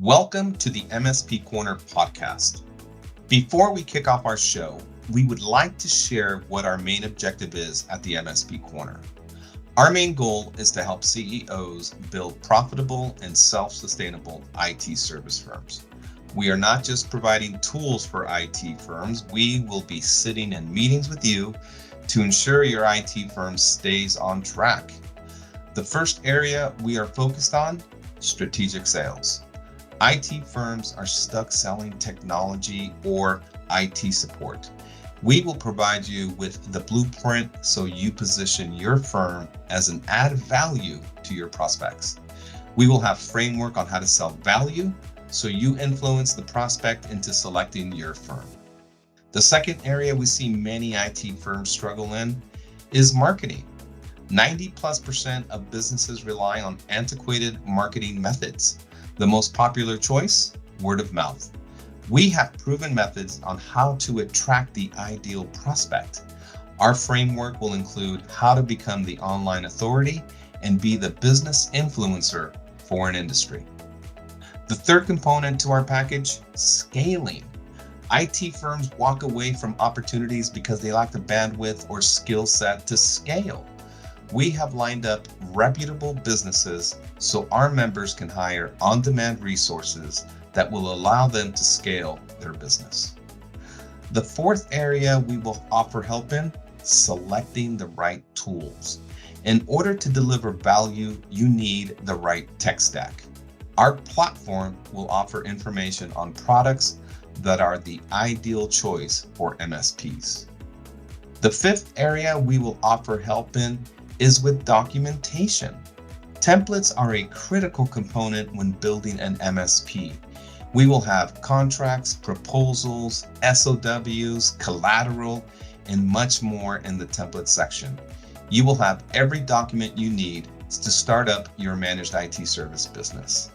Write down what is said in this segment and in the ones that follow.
Welcome to the MSP Corner podcast. Before we kick off our show, we would like to share what our main objective is at the MSP Corner. Our main goal is to help CEOs build profitable and self-sustainable IT service firms. We are not just providing tools for IT firms, we will be sitting in meetings with you to ensure your IT firm stays on track. The first area we are focused on, strategic sales. IT firms are stuck selling technology or IT support. We will provide you with the blueprint so you position your firm as an added value to your prospects. We will have framework on how to sell value so you influence the prospect into selecting your firm. The second area we see many IT firms struggle in is marketing. 90+% of businesses rely on antiquated marketing methods. The most popular choice, word of mouth. We have proven methods on how to attract the ideal prospect. Our framework will include how to become the online authority and be the business influencer for an industry. The third component to our package, scaling. IT firms walk away from opportunities because they lack the bandwidth or skill set to scale. We have lined up reputable businesses so our members can hire on-demand resources that will allow them to scale their business. The fourth area we will offer help in, selecting the right tools. In order to deliver value, you need the right tech stack. Our platform will offer information on products that are the ideal choice for MSPs. The fifth area we will offer help in is with documentation. Templates are a critical component when building an MSP. We will have contracts, proposals, SOWs, collateral, and much more in the template section. You will have every document you need to start up your managed IT service business.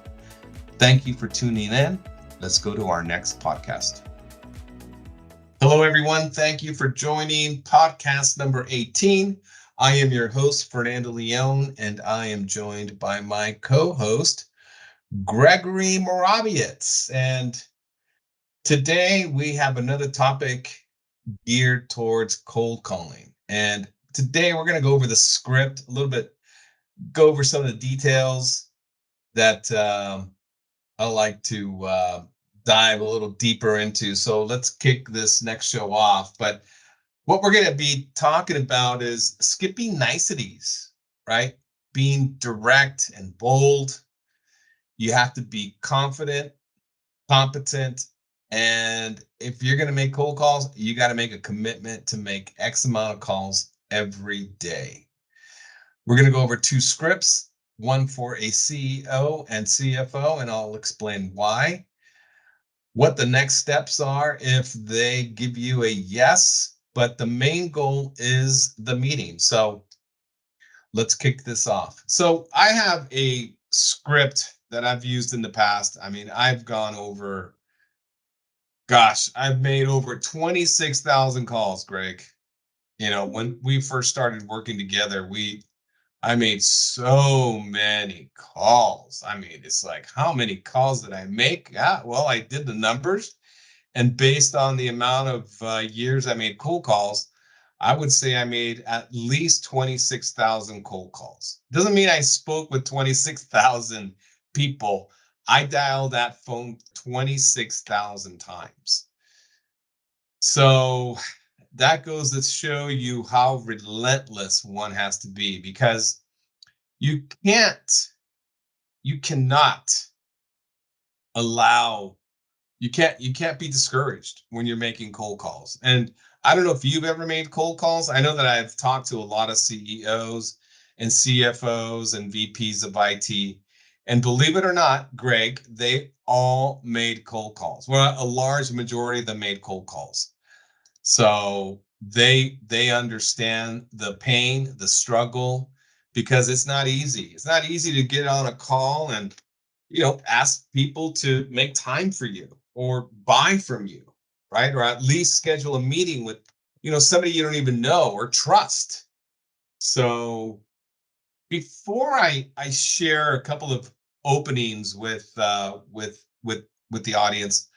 Thank you for tuning in. Let's go to our next podcast. Hello, everyone. Thank you for joining podcast number 18. I am your host, Fernando Leon, and I am joined by my co-host, Gregory Moravietz. And today we have another topic geared towards cold calling. And today we're going to go over the script a little bit, go over some of the details that I like to dive a little deeper into. So let's kick this next show off. But what we're going to be talking about is skipping niceties, right? Being direct and bold. You have to be confident, competent, and if you're going to make cold calls, you got to make a commitment to make X amount of calls every day. We're going to go over two scripts, one for a CEO and CFO, and I'll explain why. What the next steps are if they give you a yes. But the main goal is the meeting. So let's kick this off. So I have a script that I've used in the past. I mean, I've made over 26,000 calls, Greg. You know, when we first started working together, I made so many calls. I mean, it's like, how many calls did I make? Yeah, well, I did the numbers. And based on the amount of years I made cold calls, I would say I made at least 26,000 cold calls. Doesn't mean I spoke with 26,000 people. I dialed that phone 26,000 times. So that goes to show you how relentless one has to be, because you cannot allow you can't be discouraged when you're making cold calls. And I don't know if you've ever made cold calls. I know that I've talked to a lot of CEOs and CFOs and VPs of IT. And believe it or not, Greg, they all made cold calls. Well, a large majority of them made cold calls. So they understand the pain, the struggle, because it's not easy. It's not easy to get on a call and ask people to make time for you or buy from you, right? Or at least schedule a meeting with, somebody you don't even know or trust. So before I share a couple of openings with with the audience,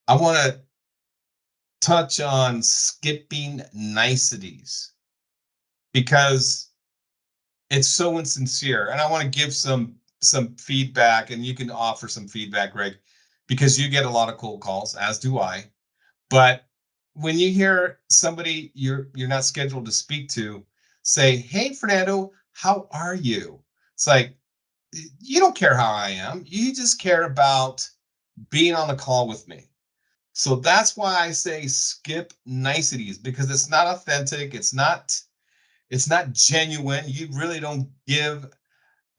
I want to touch on skipping niceties because it's so insincere, and I want to give some feedback, and you can offer some feedback, Greg, because you get a lot of cold calls, as do I. But when you hear somebody you're not scheduled to speak to say, "Hey, Fernando, how are you?" It's like, you don't care how I am. You just care about being on the call with me. So that's why I say skip niceties, because it's not authentic. It's not genuine. You really don't give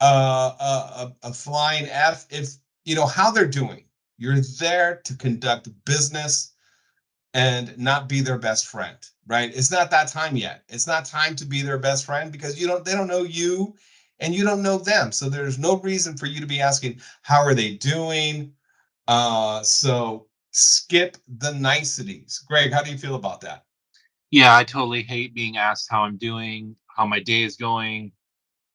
a flying F if you know how they're doing. You're there to conduct business and not be their best friend, right? It's not that time yet. It's not time to be their best friend because they don't know you and you don't know them. So there's no reason for you to be asking, how are they doing? So skip the niceties. Greg, how do you feel about that? Yeah, I totally hate being asked how I'm doing, how my day is going,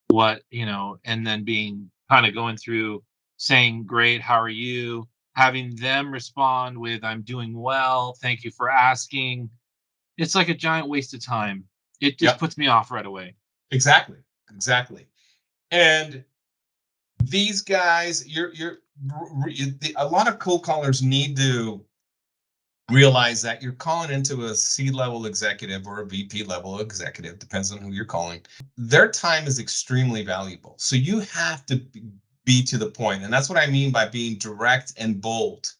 and then being kind of going through saying, "Great, how are you?" Having them respond with, "I'm doing well. Thank you for asking." It's like a giant waste of time. It just Yep, puts me off right away. exactly. Exactly. And these guys, a lot of cold callers need to realize that you're calling into a C-level executive or a VP level executive, depends on who you're calling. Their time is extremely valuable. So you have to be to the point. And that's what I mean by being direct and bold.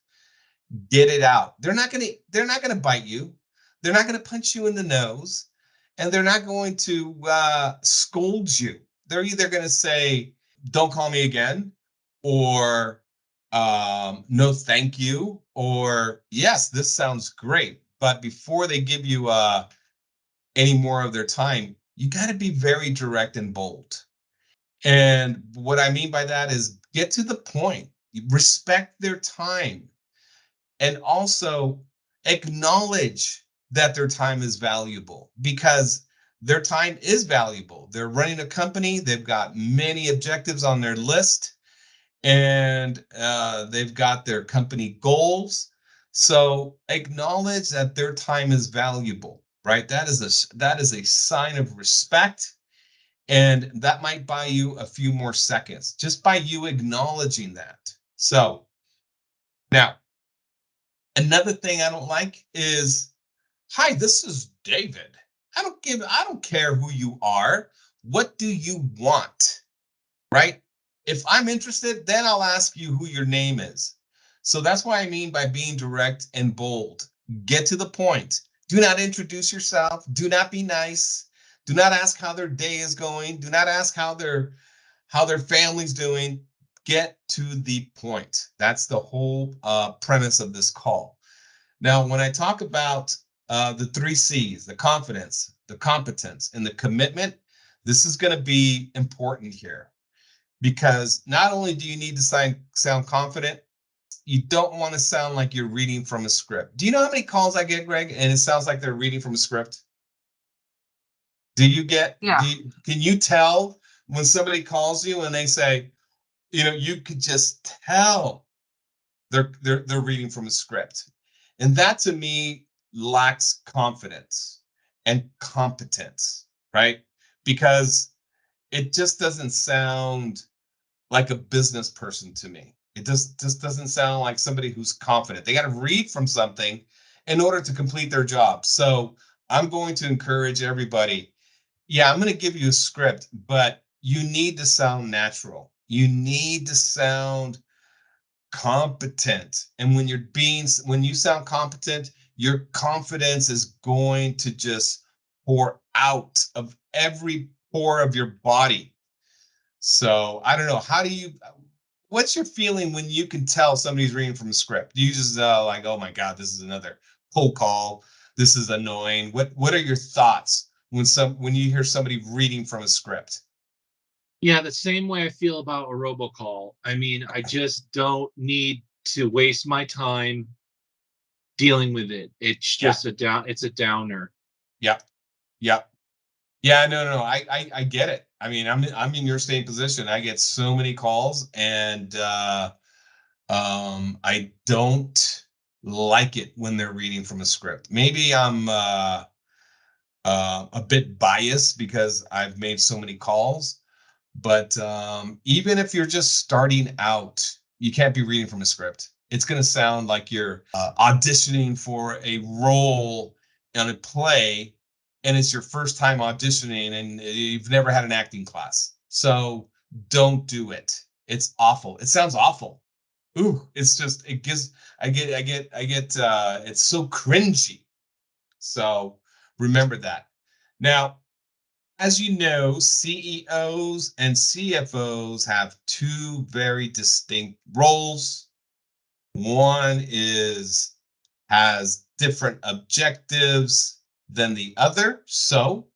Get it out. They're not gonna bite you. They're not gonna punch you in the nose, and they're not going to scold you. They're either gonna say, "Don't call me again," or "No, thank you," or "Yes, this sounds great." But before they give you any more of their time, you got to be very direct and bold. And what I mean by that is get to the point. Respect their time and also acknowledge that their time is valuable because their time is valuable. They're running a company, they've got many objectives on their list, and they've got their company goals. So acknowledge that their time is valuable, right? That is a sign of respect, and that might buy you a few more seconds just by you acknowledging that. So now, another thing I don't like is, "Hi, this is David. I don't care who you are. What do you want?" Right? If I'm interested, then I'll ask you who your name is. So that's what I mean by being direct and bold. Get to the point. Do not introduce yourself. Do not be nice. Do not ask how their day is going. Do not ask how their family's doing. Get to the point. That's the whole premise of this call. Now, when I talk about the three C's, the confidence, the competence, and the commitment, this is going to be important here because not only do you need to sound confident, you don't want to sound like you're reading from a script. Do you know how many calls I get, Greg? And it sounds like they're reading from a script. Do you get? Yeah. Can you tell when somebody calls you and they say, you could just tell they're reading from a script, and that to me lacks confidence and competence, right? Because it just doesn't sound like a business person to me. It just doesn't sound like somebody who's confident. They got to read from something in order to complete their job. So I'm going to encourage everybody. Yeah, I'm going to give you a script, but you need to sound natural. You need to sound competent. And when you sound competent, your confidence is going to just pour out of every pore of your body. So I don't know. What's your feeling when you can tell somebody's reading from a script? Do you just like, "Oh my God, this is another cold call. This is annoying." What are your thoughts when you hear somebody reading from a script? Yeah, the same way I feel about a robocall. I mean, I just don't need to waste my time dealing with it. It's Yeah. just it's a downer. Yep. Yep. Yeah, no. I get it. I mean, I'm in your same position. I get so many calls, and I don't like it when they're reading from a script. Maybe I'm a bit biased because I've made so many calls. But even if you're just starting out, you can't be reading from a script. It's going to sound like you're auditioning for a role in a play, and it's your first time auditioning, and you've never had an acting class. So don't do it. It's awful. It sounds awful. Ooh, it's just it gives. I get. It's so cringy. So remember that. Now, as you know, CEOs and CFOs have two very distinct roles. One is has different objectives than the other. So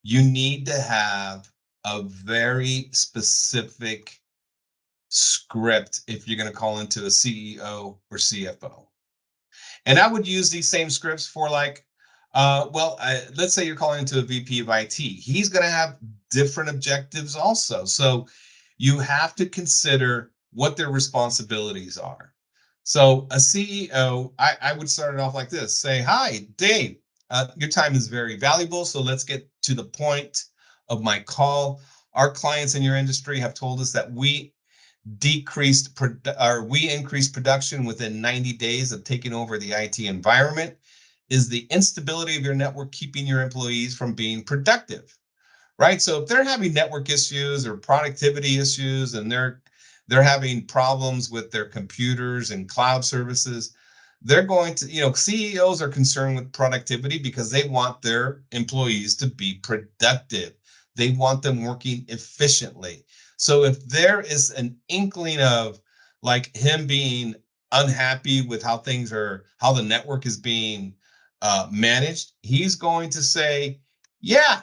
you need to have a very specific script if you're going to call into a CEO or CFO. And I would use these same scripts for like, let's say you're calling into a VP of IT. He's going to have different objectives also. So you have to consider what their responsibilities are. So a CEO, I would start it off like this. Say, hi, Dave, your time is very valuable. So let's get to the point of my call. Our clients in your industry have told us that we increased production within 90 days of taking over the IT environment. Is the instability of your network keeping your employees from being productive? Right? So if they're having network issues or productivity issues and they're having problems with their computers and cloud services, they're going to, CEOs are concerned with productivity because they want their employees to be productive. They want them working efficiently. So if there is an inkling of like him being unhappy with how the network is being managed, he's going to say, yeah,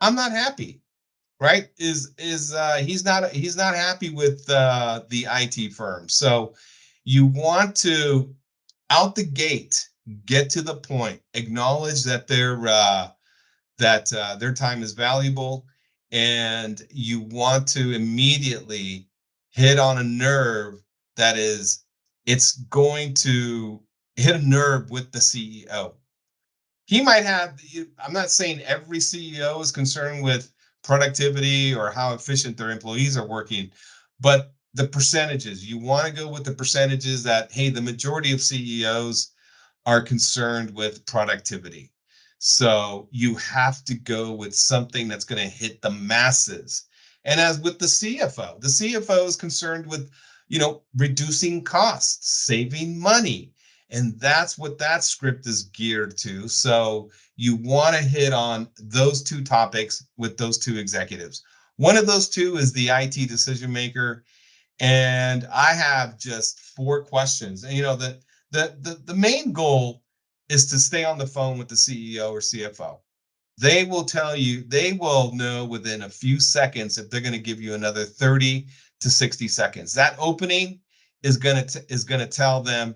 I'm not happy, right? He's not happy with the IT firm. So you want to out the gate get to the point, acknowledge that their time is valuable, and you want to immediately hit on a nerve that is it's going to hit a nerve with the CEO. He might have, I'm not saying every CEO is concerned with productivity or how efficient their employees are working, but the percentages, you want to go with the percentages that, hey, the majority of CEOs are concerned with productivity. So you have to go with something that's going to hit the masses. And as with the CFO is concerned with, reducing costs, saving money. And that's what that script is geared to. So you want to hit on those two topics with those two executives. One of those two is the IT decision maker, and I have just four questions. And the main goal is to stay on the phone with the CEO or CFO. They will tell you, they will know within a few seconds if they're going to give you another 30 to 60 seconds. That opening is going to tell them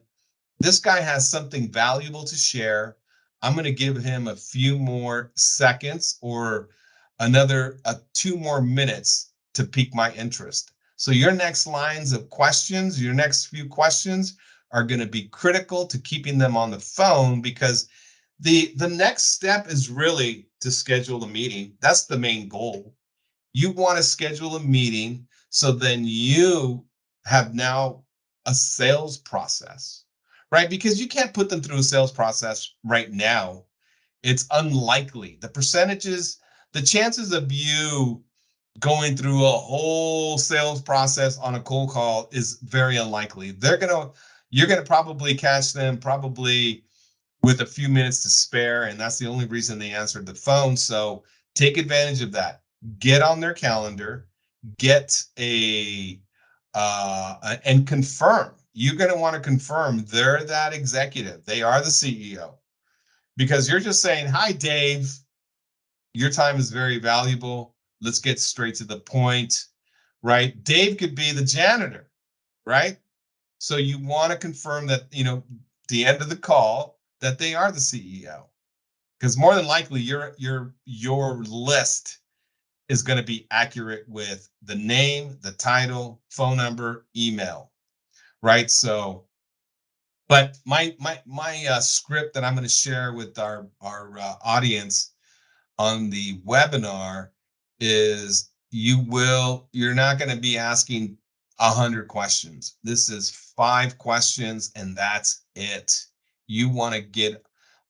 this guy has something valuable to share. I'm going to give him a few more seconds or another 2 more minutes to pique my interest. So your next lines of questions, your next few questions are going to be critical to keeping them on the phone, because the next step is really to schedule a meeting. That's the main goal. You want to schedule a meeting so then you have now a sales process, right? Because you can't put them through a sales process right now. It's unlikely. The chances of you going through a whole sales process on a cold call is very unlikely. You're gonna probably catch them probably with a few minutes to spare, and that's the only reason they answered the phone. So take advantage of that. Get on their calendar, get and confirm. You're going to want to confirm they're that executive. They are the CEO, because you're just saying, "Hi, Dave. Your time is very valuable. Let's get straight to the point." Right? Dave could be the janitor, right? So you want to confirm that, the end of the call, that they are the CEO, because more than likely your list is going to be accurate with the name, the title, phone number, email, right? So, but my script that I'm going to share with our audience on the webinar is you're not going to be asking 100 questions. This is 5 questions and that's it. You want to get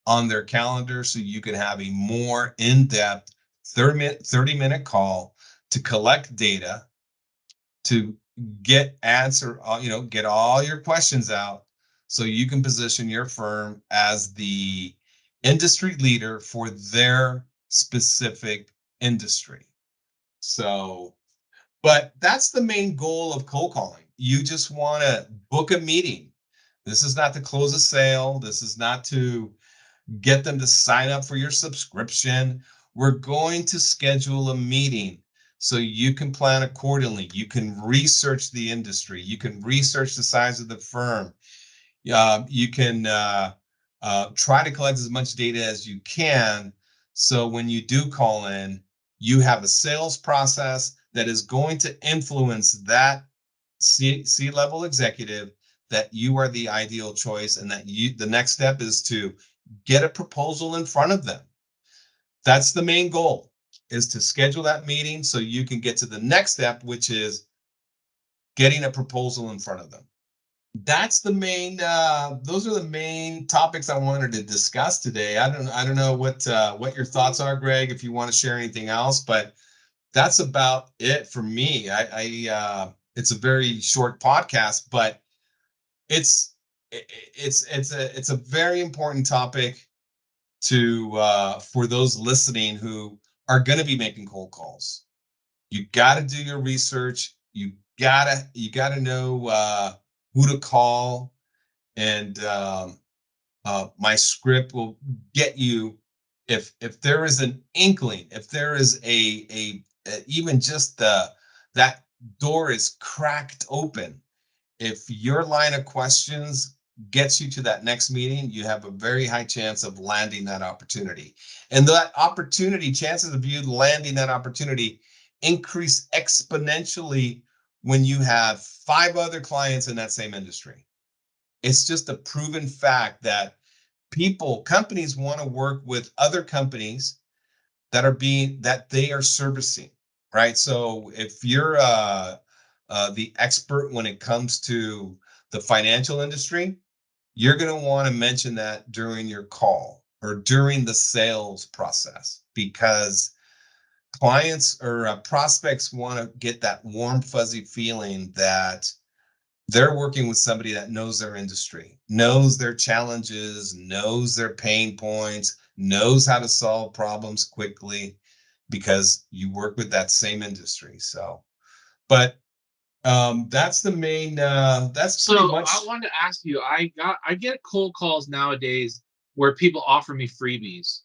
on their calendar so you can have a more in-depth 30-minute call to collect data, to get all your questions out so you can position your firm as the industry leader for their specific industry. So, but that's the main goal of cold calling. You just want to book a meeting. This is not to close a sale. This is not to get them to sign up for your subscription. We're going to schedule a meeting so you can plan accordingly. You can research the industry. You can research the size of the firm. You can try to collect as much data as you can. So when you do call in, you have a sales process that is going to influence that C-level executive, that you are the ideal choice, and that the next step is to get a proposal in front of them. That's the main goal, is to schedule that meeting so you can get to the next step, which is getting a proposal in front of them. That's the main those are the main topics I wanted to discuss today. I don't know what your thoughts are, Greg, if you want to share anything else, but that's about it for me. It's a very short podcast, but it's a very important topic to for those listening who are going to be making cold calls. You got to do your research. You gotta know who to call, and my script will get you, if there is an inkling, if there is a even just that door is cracked open. If your line of questions gets you to that next meeting, you have a very high chance of landing that opportunity. And that opportunity, chances of you landing that opportunity increase exponentially when you have 5 other clients in that same industry. It's just a proven fact that companies want to work with other companies that they are servicing, right? So if you're the expert when it comes to the financial industry, you're going to want to mention that during your call or during the sales process, because clients or prospects want to get that warm, fuzzy feeling that they're working with somebody that knows their industry, knows their challenges, knows their pain points, knows how to solve problems quickly, because you work with that same industry. So, but that's the main. That's pretty So I much. wanted to ask you, I get cold calls nowadays where people offer me freebies.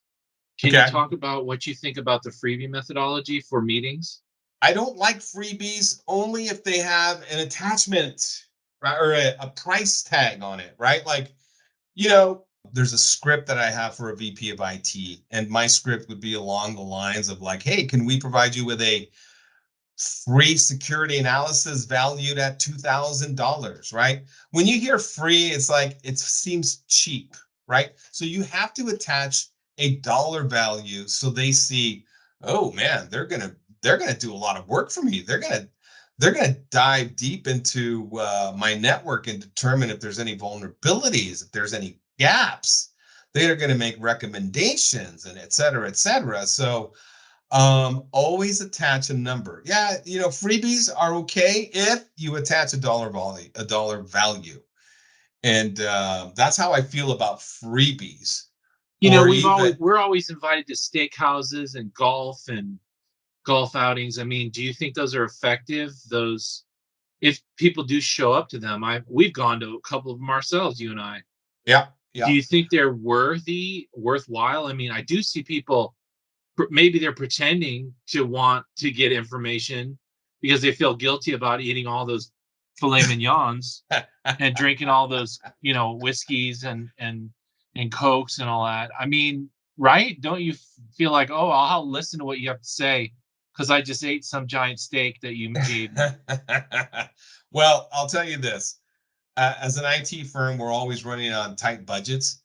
Can you Okay. talk about what you think about the freebie methodology for meetings? I don't like freebies only if they have an attachment, right, or a price tag on it, right? Like, there's a script that I have for a VP of IT, and my script would be along the lines of like, hey, can we provide you with a free security analysis valued at $2,000, right? When you hear free, it's like it seems cheap, right? So you have to attach a dollar value so they see, oh man, they're gonna do a lot of work for me. They're gonna dive deep into my network and determine if there's any vulnerabilities, if there's any gaps. They are going to make recommendations, and et cetera, et cetera. So always attach a number. Yeah, freebies are okay if you attach a dollar value. And that's how I feel about freebies. You know, Or even, we're always invited to steakhouses and golf outings. I mean, do you think those are effective? Those, if people do show up to them, we've gone to a couple of them ourselves, you and I. yeah, Do yeah. you think they're worthwhile? I mean, I do see people, maybe they're pretending to want to get information because they feel guilty about eating all those filet mignons and drinking all those, whiskeys and cokes and all that. I mean, right? Don't you feel like, oh, I'll listen to what you have to say because I just ate some giant steak that you gave me? Well, I'll tell you this. as an IT firm, we're always running on tight budgets.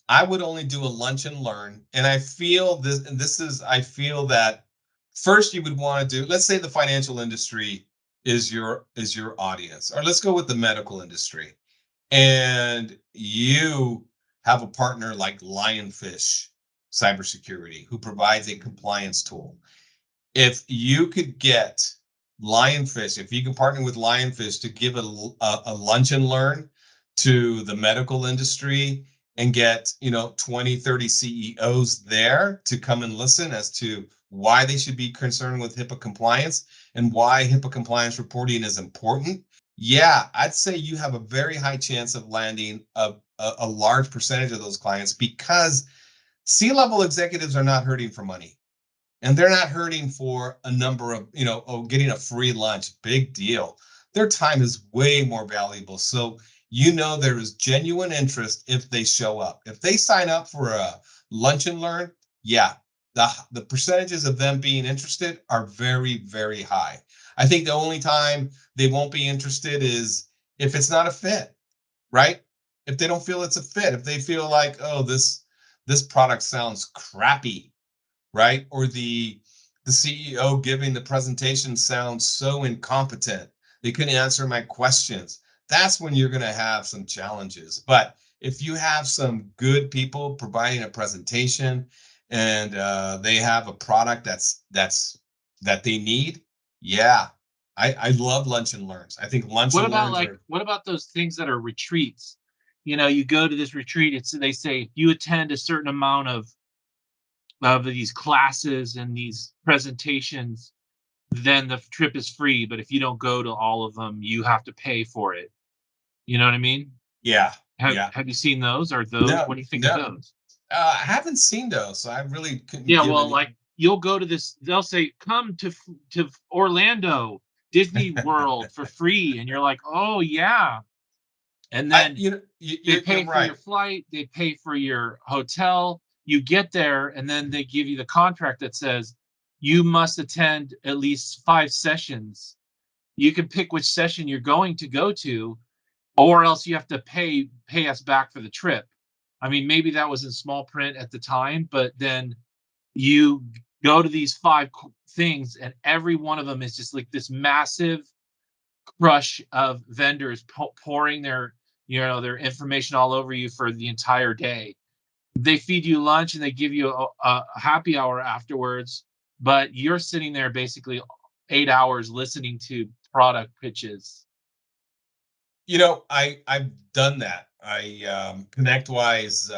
I would only do a lunch and learn. And I feel this, and this is, I feel that first you would want to do, let's say the financial industry is your audience, or let's go with the medical industry. And you have a partner like Lionfish Cybersecurity who provides a compliance tool. If you could get Lionfish, if you can partner with Lionfish to give a lunch and learn to the medical industry and get 20, 30 CEOs there to come and listen as to why they should be concerned with HIPAA compliance and why HIPAA compliance reporting is important, yeah, I'd say you have a very high chance of landing a large percentage of those clients, because C-level executives are not hurting for money. And they're not hurting for a number of, getting a free lunch, big deal. Their time is way more valuable. So, there is genuine interest if they show up. If they sign up for a lunch and learn, yeah, the percentages of them being interested are very, very high. I think the only time they won't be interested is if it's not a fit, right? If they don't feel it's a fit, if they feel like, oh, this product sounds crappy, right? Or the CEO giving the presentation sounds so incompetent. They couldn't answer my questions. That's when you're going to have some challenges. But if you have some good people providing a presentation and they have a product that they need, yeah, I love lunch and learns. I think lunch What and about learns like are, what about those things that are retreats? You go to this retreat, it's they say if you attend a certain amount of these classes and these presentations, then the trip is free, but if you don't go to all of them, you have to pay for it. You know what I mean? yeah, Have yeah. have you seen those? Or those? No, What do you think of no, those? I haven't seen those, so I really couldn't Yeah, give well, any. like you'll go to this, they'll say, "Come to Orlando, Disney World for free." And you're like, "Oh yeah." And I, then they you're pay for your right. flight, they pay for your hotel. You get there, and then they give you the contract that says you must attend at least 5 sessions. You can pick which session you're going to go to, or else you have to pay us back for the trip. I mean, maybe that was in small print at the time, but then you go to these five things, and every one of them is just like this massive crush of vendors pouring their information all over you for the entire day. They feed you lunch and they give you a happy hour afterwards, but you're sitting there basically 8 hours listening to product pitches. I've done that. I ConnectWise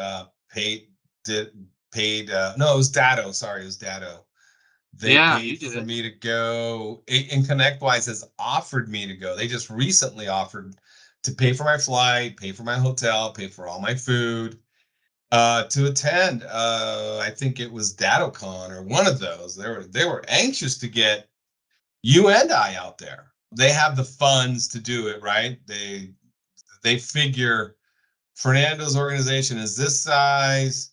did paid no, it was Datto. Sorry, it was Datto. They Yeah, you paid did for it. me to go, and ConnectWise has offered me to go. They just recently offered to pay for my flight, pay for my hotel, pay for all my food, to attend. I think it was DattoCon or one of those. They were anxious to get you and I out there. They have the funds to do it, right? They figure Fernando's organization is this size.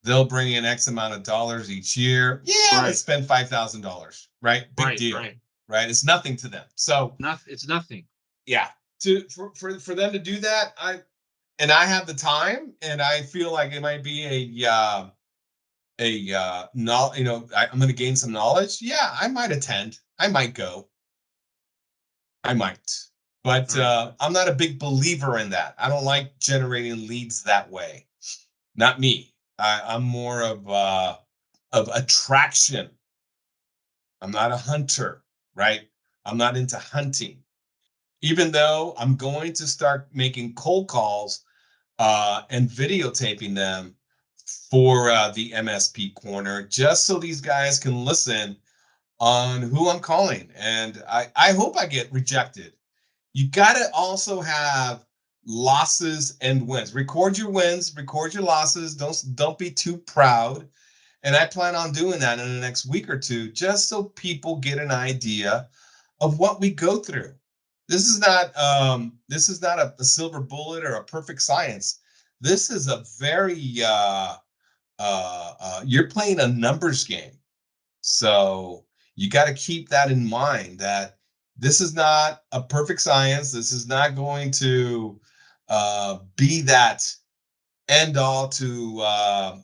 They'll bring in X amount of dollars each year. Yeah, let's Right, spend $5,000, right? Big right, deal, right. right? It's nothing to them. So It's nothing. yeah, for them to do that, I have the time, and I feel like it might be no, I'm going to gain some knowledge. Yeah, I might attend. I might go. I might. But Right. I'm not a big believer in that. I don't like generating leads that way. Not me. I'm more of attraction. I'm not a hunter, right? I'm not into hunting. Even though I'm going to start making cold calls and videotaping them for the MSP corner, just so these guys can listen on who I'm calling. And I hope I get rejected. You got to also have losses and wins. Record your wins, record your losses. Don't be too proud. And I plan on doing that in the next week or two, just so people get an idea of what we go through. This is not a silver bullet or a perfect science. This is a very you're playing a numbers game. So you got to keep that in mind, that this is not a perfect science. This is not going to be that end all to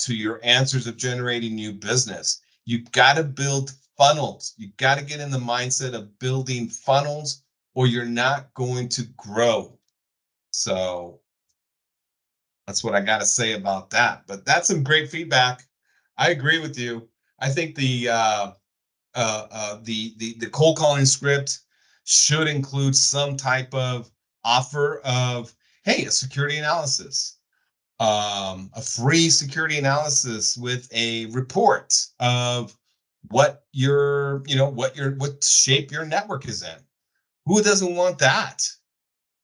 your answers of generating new business. You've got to build funnels. You've got to get in the mindset of building funnels, or you're not going to grow. So that's what I got to say about that. But that's some great feedback. I agree with you. I think the cold calling script should include some type of offer of, hey, a security analysis, a free security analysis with a report of what what shape your network is in. Who doesn't want that?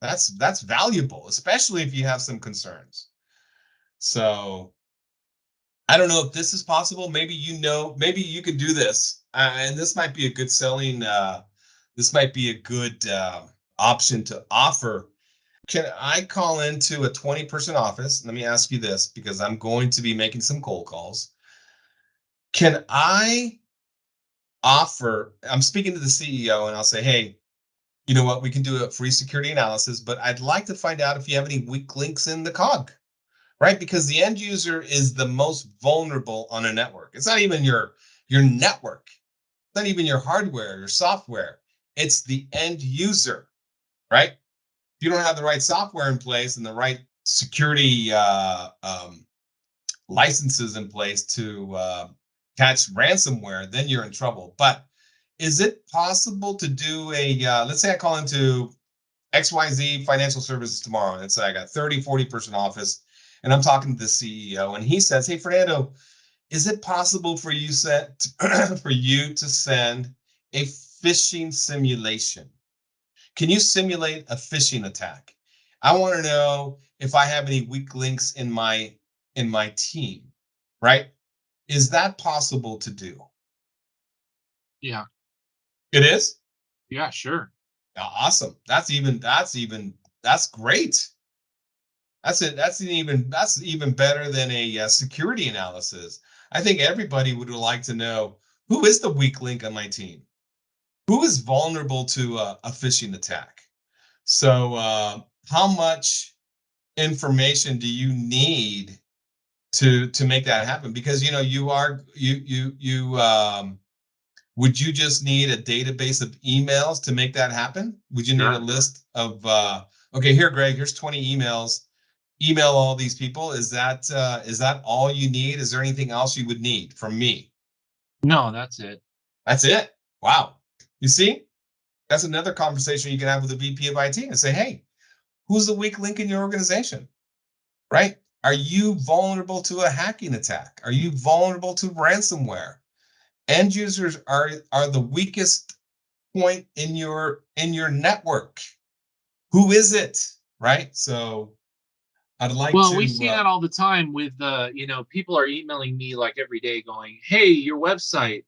That's valuable, especially if you have some concerns. So I don't know if this is possible. Maybe maybe you could do this, and this might be a good selling. This might be a good option to offer. Can I call into a 20-person office? Let me ask you this, because I'm going to be making some cold calls. Can I offer? I'm speaking to the CEO, and I'll say, hey, you know what? We can do a free security analysis, but I'd like to find out if you have any weak links in the cog. Right? Because the end user is the most vulnerable on a network. It's not even your network. It's not even your hardware, your software. It's the end user, right? If you don't have the right software in place and the right security licenses in place to catch ransomware, then you're in trouble. But is it possible to do let's say I call into XYZ Financial Services tomorrow, and it's I got 30, 40-person office, and I'm talking to the CEO, and he says, hey, Fernando, is it possible for you for you to send a phishing simulation? Can you simulate a phishing attack? I want to know if I have any weak links in my team, right? Is that possible to do? Yeah. It is? Yeah, sure. Awesome. That's great. That's it. That's even better than a security analysis. I think everybody would like to know, who is the weak link on my team? Who is vulnerable to a phishing attack? So, how much information do you need to make that happen? Because would you just need a database of emails to make that happen? Would you need a list of okay, here, Greg, here's 20 emails. Email all these people. Is that all you need? Is there anything else you would need from me? No, that's it. That's it. Wow. You see, that's another conversation you can have with the VP of IT and say, hey, who's the weak link in your organization? Right? Are you vulnerable to a hacking attack? Are you vulnerable to ransomware? End users are the weakest point in your network. Who is it? Right? So I'd like Well, we see to that all the time with people are emailing me like every day going, "Hey, your website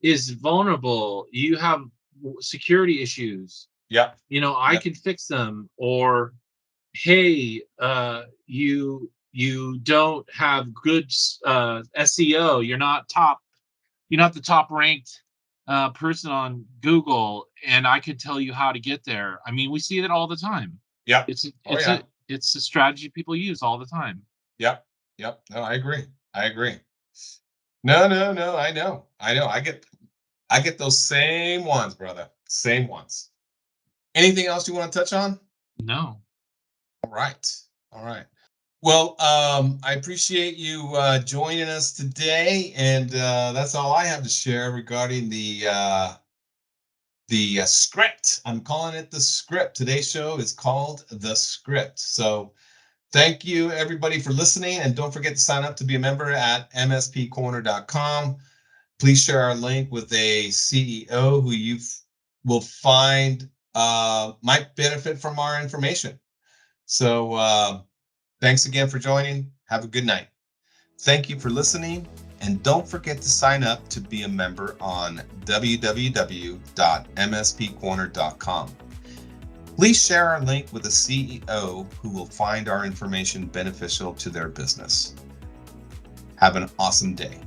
is vulnerable. You have security issues. yeah. I can fix them." Or, "Hey, you don't have good SEO. You're not the top ranked person on Google, and I could tell you how to get there." I mean, we see it all the time. Yep. It's Oh it's yeah. a it's a strategy people use all the time. Yep. Yep. No, I agree. I agree. No, no, no. I know. I know. I get those same ones, brother. Same ones. Anything else you want to touch on? No. All right. All right. Well, I appreciate you joining us today, and that's all I have to share regarding the script. I'm calling it the script. Today's show is called The Script. So thank you, everybody, for listening. And don't forget to sign up to be a member at mspcorner.com. Please share our link with a CEO who you will find might benefit from our information. So thanks again for joining. Have a good night. Thank you for listening. And don't forget to sign up to be a member on www.mspcorner.com. Please share our link with a CEO who will find our information beneficial to their business. Have an awesome day.